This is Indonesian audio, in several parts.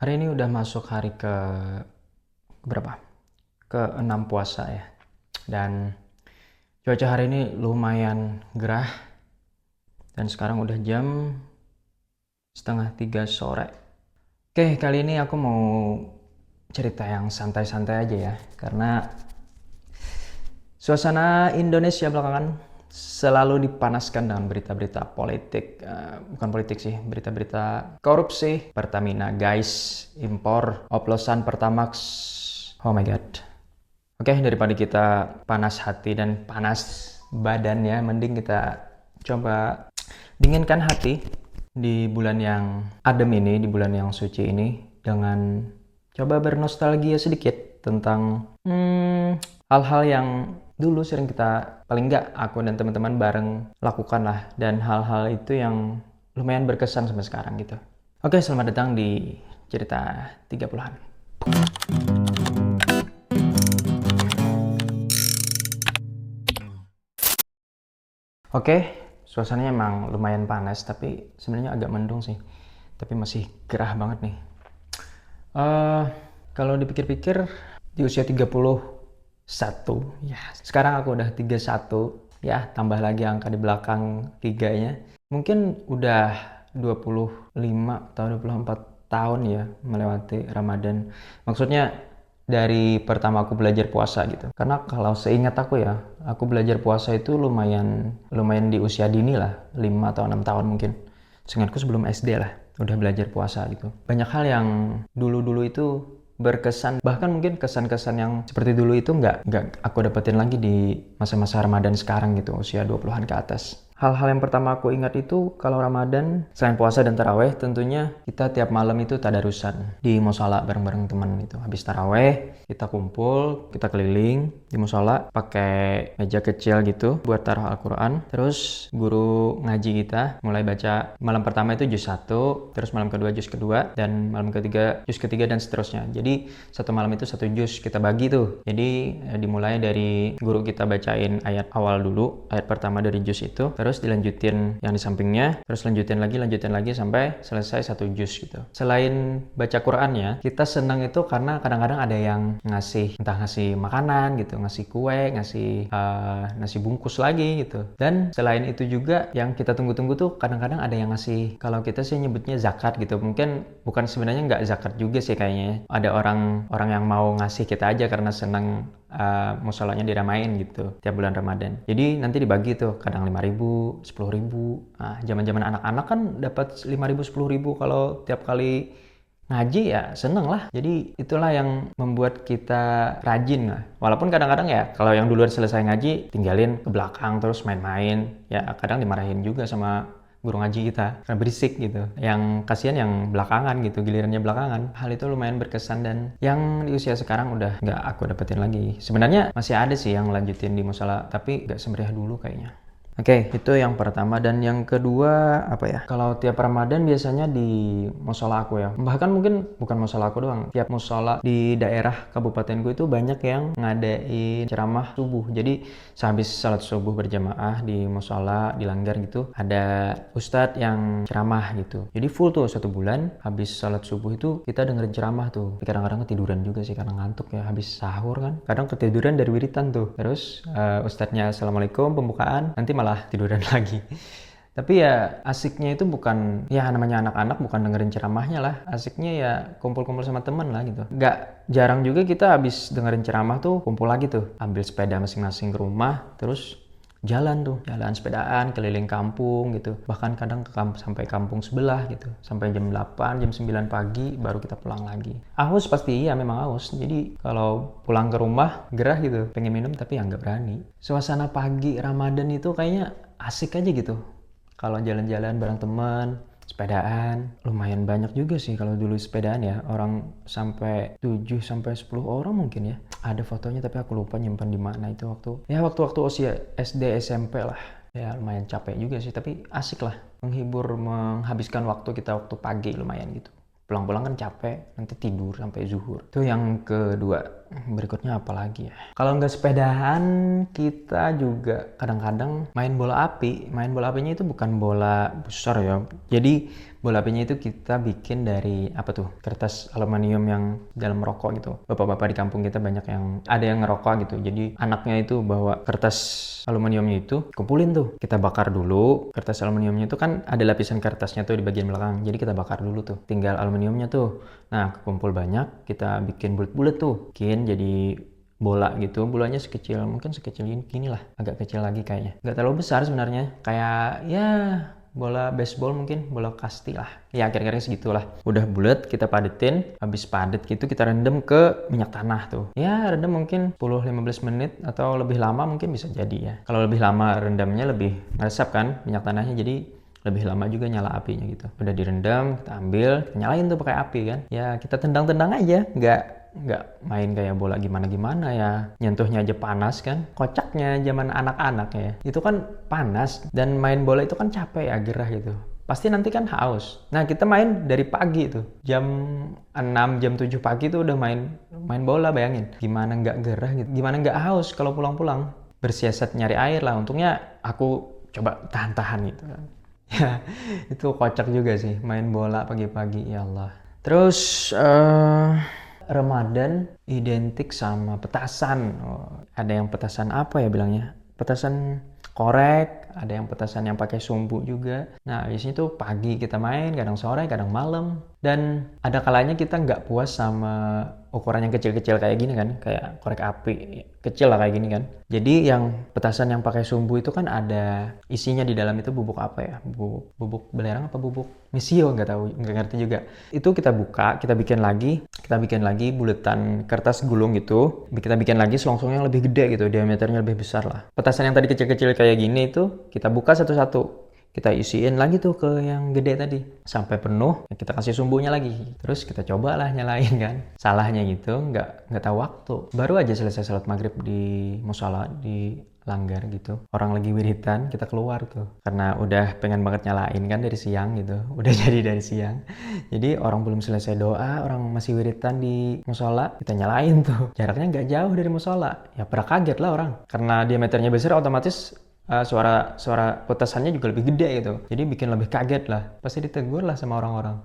Hari ini udah masuk hari ke berapa? Ke-6 puasa ya. Dan cuaca hari ini lumayan gerah dan sekarang udah jam setengah 3 sore. Oke, kali ini aku mau cerita yang santai-santai aja ya. Karena suasana Indonesia belakangan selalu dipanaskan dengan berita-berita politik. Bukan politik sih, berita-berita korupsi. Pertamina guys, impor oplosan Pertamax. Oh my god. Oke, daripada kita panas hati dan panas badannya, mending kita coba dinginkan hati di bulan yang adem ini, di bulan yang suci ini, dengan coba bernostalgia sedikit tentang hal-hal yang dulu sering kita, paling nggak aku dan teman-teman bareng lakukan lah, dan hal-hal itu yang lumayan berkesan sampai sekarang gitu. Oke, selamat datang di cerita 30-an. Oke, suasananya emang lumayan panas, tapi sebenarnya agak mendung sih. Tapi masih gerah banget nih. Eh, Kalau dipikir-pikir, di usia 31, ya sekarang aku udah 31, ya tambah lagi angka di belakang tiganya. Mungkin udah 25 atau 24 tahun ya melewati Ramadan. Maksudnya dari pertama aku belajar puasa gitu. Karena kalau seingat aku ya, aku belajar puasa itu lumayan lumayan di usia dini lah, 5 atau 6 tahun mungkin. Seingatku sebelum SD lah, udah belajar puasa gitu. Banyak hal yang dulu-dulu itu berkesan, bahkan mungkin kesan-kesan yang seperti dulu itu nggak aku dapetin lagi di masa-masa Ramadan sekarang gitu, usia 20-an ke atas. Hal-hal yang pertama aku ingat itu kalau Ramadan, selain puasa dan taraweh, tentunya kita tiap malam itu tadarusan di musola bareng-bareng teman itu. Habis taraweh, kita kumpul, kita keliling di musola pakai meja kecil gitu buat taruh Al-Quran. Terus guru ngaji kita mulai baca malam pertama itu juz 1, terus malam kedua juz kedua, dan malam ketiga juz ketiga dan seterusnya. Jadi satu malam itu satu juz kita bagi tuh. Jadi dimulai dari guru kita bacain ayat awal dulu, ayat pertama dari juz itu, terus dilanjutin yang di sampingnya, terus lanjutin lagi sampai selesai satu juz gitu. Selain baca Qurannya, kita senang itu karena kadang-kadang ada yang ngasih, entah ngasih makanan gitu, ngasih kue, ngasih nasi bungkus lagi gitu. Dan selain itu juga yang kita tunggu-tunggu tuh kadang-kadang ada yang ngasih, kalau kita sih nyebutnya zakat gitu. Mungkin bukan, sebenarnya nggak zakat juga sih kayaknya. Ada orang yang mau ngasih kita aja karena senang musolanya diramain gitu tiap bulan Ramadan. Jadi nanti dibagi tuh, kadang 5.000, 10.000. Zaman-zaman anak-anak kan dapat 5.000, 10.000 kalau tiap kali ngaji, ya seneng lah. Jadi itulah yang membuat kita rajin lah. Walaupun kadang-kadang ya kalau yang duluan selesai ngaji tinggalin ke belakang terus main-main, ya kadang dimarahin juga sama guru ngaji kita karena berisik gitu. Yang kasihan yang belakangan gitu, gilirannya belakangan. Hal itu lumayan berkesan, dan yang di usia sekarang udah nggak aku dapetin lagi. Sebenarnya masih ada sih yang lanjutin di musola, tapi nggak semeriah dulu kayaknya. Oke, itu yang pertama. Dan yang kedua, apa ya? Kalau tiap Ramadan biasanya di musola aku ya. Bahkan mungkin bukan musola aku doang. Tiap musola di daerah kabupatenku itu banyak yang ngadain ceramah subuh. Jadi sehabis salat subuh berjamaah di musola, di langgar gitu, ada ustadz yang ceramah gitu. Jadi full tuh satu bulan, habis salat subuh itu kita dengerin ceramah tuh. Tapi kadang-kadang ketiduran juga sih karena ngantuk ya, habis sahur kan. Kadang ketiduran dari wiritan tuh. Terus ustadznya assalamualaikum pembukaan, nanti malah tiduran lagi. Tapi ya asiknya itu bukan, ya namanya anak-anak bukan dengerin ceramahnya lah. Asiknya ya kumpul-kumpul sama temen lah gitu. Gak jarang juga kita habis dengerin ceramah tuh kumpul lagi tuh. Ambil sepeda masing-masing ke rumah, terus jalan sepedaan keliling kampung gitu. Bahkan kadang sampai kampung sebelah gitu. Sampai jam 8, jam 9 pagi baru kita pulang lagi. Aus pasti, iya memang aus. Jadi kalau pulang ke rumah gerah gitu, pengen minum tapi ya nggak berani. Suasana pagi Ramadan itu kayaknya asik aja gitu. Kalau jalan-jalan bareng teman, sepedaan, lumayan banyak juga sih kalau dulu sepedaan ya. Orang sampai 7 sampai 10 orang mungkin ya. Ada fotonya tapi aku lupa nyimpan di mana itu waktu. Ya waktu-waktu usia SD SMP lah. Ya lumayan capek juga sih, tapi asik lah. Menghibur, menghabiskan waktu kita waktu pagi lumayan gitu. Pulang-pulang kan capek, nanti tidur sampai zuhur. Itu yang kedua. berikutnya apa lagi ya? Kalau nggak sepedahan, kita juga kadang-kadang main bola api. Main bola apinya itu bukan bola besar ya. Jadi bola apinya itu kita bikin dari apa tuh? Kertas aluminium yang dalam rokok gitu. Bapak-bapak di kampung kita banyak yang ada yang ngerokok gitu. Jadi anaknya itu bawa kertas aluminiumnya itu, kumpulin tuh. Kita bakar dulu. Kertas aluminiumnya itu kan ada lapisan kertasnya tuh di bagian belakang. Jadi kita bakar dulu tuh. Tinggal aluminiumnya tuh. Nah, kumpul banyak, kita bikin bulat-bulat tuh. Bikin jadi bola gitu, bolanya mungkin sekecil gini lah, agak kecil lagi kayaknya, nggak terlalu besar sebenarnya, kayak ya bola baseball mungkin, bola kasti lah ya, kira-kira segitulah. Udah bulat kita padetin, habis padet gitu kita rendam ke minyak tanah tuh ya, rendam mungkin 10-15 menit atau lebih lama mungkin bisa jadi ya. Kalau lebih lama rendamnya lebih meresap kan minyak tanahnya, jadi lebih lama juga nyala apinya gitu. Udah direndam, kita ambil, kita nyalain tuh pakai api kan. Ya kita tendang-tendang aja, nggak main kayak bola gimana-gimana ya. Nyentuhnya aja panas kan. Kocaknya zaman anak-anak ya. Itu kan panas, dan main bola itu kan capek ya, gerah gitu. Pasti nanti kan haus. Nah kita main dari pagi tuh, jam 6, jam 7 pagi tuh udah main bola, bayangin. Gimana nggak gerah gitu, gimana nggak haus kalau pulang-pulang. Bersiasat nyari air lah, untungnya aku coba tahan-tahan gitu kan. Ya, itu kocak juga sih main bola pagi-pagi, ya Allah. Terus Ramadan identik sama petasan. Oh, ada yang petasan apa ya bilangnya? Petasan korek, ada yang petasan yang pakai sumbu juga. Nah, biasanya tuh pagi kita main, kadang sore, kadang malam. Dan ada kalanya kita nggak puas sama ukuran yang kecil-kecil kayak gini kan, kayak korek api kecil lah kayak gini kan. Jadi yang petasan yang pakai sumbu itu kan ada isinya di dalam itu bubuk apa ya? Bubuk belerang apa bubuk misio, nggak tahu, nggak ngerti juga. Itu kita buka, kita bikin lagi buletan kertas gulung gitu. Kita bikin lagi selongsong yang lebih gede gitu, diameternya lebih besar lah. Petasan yang tadi kecil-kecil kayak gini itu kita buka satu-satu. Kita isiin lagi tuh ke yang gede tadi sampai penuh, kita kasih sumbunya lagi, terus kita cobalah nyalain kan. Salahnya gitu nggak tahu waktu, baru aja selesai salat maghrib di musola di Langgar gitu, orang lagi wiritan, kita keluar tuh karena udah pengen banget nyalain kan dari siang gitu, udah jadi dari siang. Jadi orang belum selesai doa, orang masih wiritan di musola, kita nyalain tuh. Jaraknya nggak jauh dari musola, ya pada kaget lah orang, karena diameternya besar otomatis suara petasannya juga lebih gede gitu, jadi bikin lebih kaget lah, pasti ditegur lah sama orang-orang.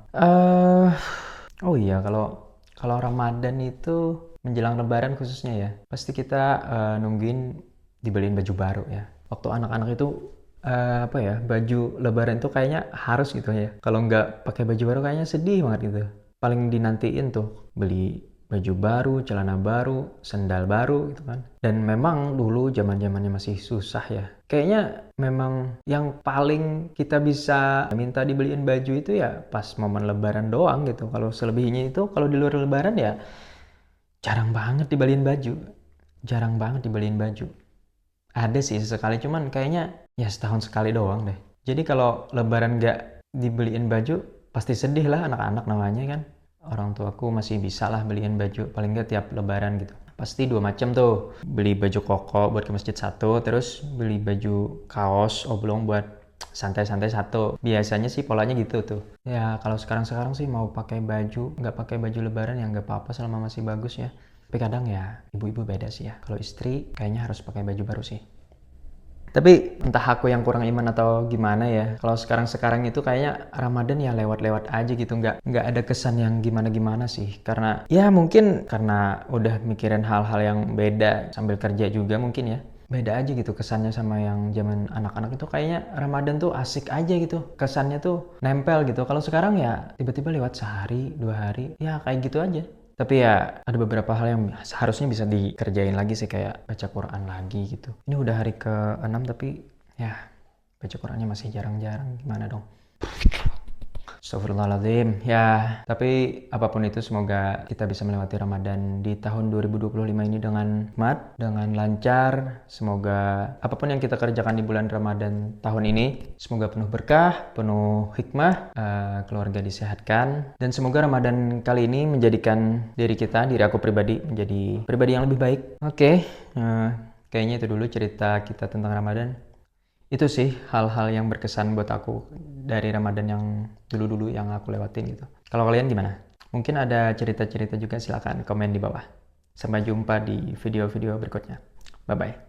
Oh iya, kalau Ramadan itu menjelang Lebaran khususnya ya, pasti kita nungguin dibeliin baju baru ya. Waktu anak-anak itu apa ya, baju Lebaran itu kayaknya harus gitu ya, kalau nggak pakai baju baru kayaknya sedih banget gitu. Paling dinantiin tuh beli baju baru, celana baru, sendal baru gitu kan. Dan memang dulu zaman-zamannya masih susah ya. Kayaknya memang yang paling kita bisa minta dibeliin baju itu ya pas momen Lebaran doang gitu. Kalau selebihnya itu, kalau di luar Lebaran ya jarang banget dibeliin baju. Jarang banget dibeliin baju. Ada sih sesekali, cuman kayaknya ya setahun sekali doang deh. Jadi kalau Lebaran nggak dibeliin baju, pasti sedih lah anak-anak namanya kan. Orang tuaku masih bisa lah beliin baju, paling nggak tiap Lebaran gitu. Pasti dua macam tuh, beli baju koko buat ke masjid satu, terus beli baju kaos oblong buat santai-santai satu. Biasanya sih polanya gitu tuh. Ya kalau sekarang-sekarang sih mau pakai baju, nggak pakai baju Lebaran ya nggak apa-apa selama masih bagus ya. Tapi kadang ya ibu-ibu beda sih ya. Kalau istri kayaknya harus pakai baju baru sih. Tapi entah aku yang kurang iman atau gimana ya. Kalau sekarang itu kayaknya Ramadan ya lewat-lewat aja gitu. Nggak ada kesan yang gimana-gimana sih. Karena ya mungkin karena udah mikirin hal-hal yang beda sambil kerja juga mungkin ya. Beda aja gitu kesannya sama yang zaman anak-anak itu, kayaknya Ramadan tuh asik aja gitu. Kesannya tuh nempel gitu. Kalau sekarang ya tiba-tiba lewat sehari, 2 hari, ya kayak gitu aja. Tapi ya ada beberapa hal yang seharusnya bisa dikerjain lagi sih, kayak baca Quran lagi gitu. Ini udah hari ke-6 tapi ya baca Qurannya masih jarang-jarang, gimana dong? Astagfirullahaladzim. Ya, tapi apapun itu semoga kita bisa melewati Ramadan di tahun 2025 ini dengan hikmat, dengan lancar. Semoga apapun yang kita kerjakan di bulan Ramadan tahun ini, semoga penuh berkah, penuh hikmah, keluarga disehatkan. Dan semoga Ramadan kali ini menjadikan diri aku pribadi, menjadi pribadi yang lebih baik. Oke, kayaknya itu dulu cerita kita tentang Ramadan. Itu sih hal-hal yang berkesan buat aku dari Ramadan yang dulu-dulu yang aku lewatin gitu. Kalau kalian gimana? Mungkin ada cerita-cerita juga, silakan komen di bawah. Sampai jumpa di video-video berikutnya. Bye-bye.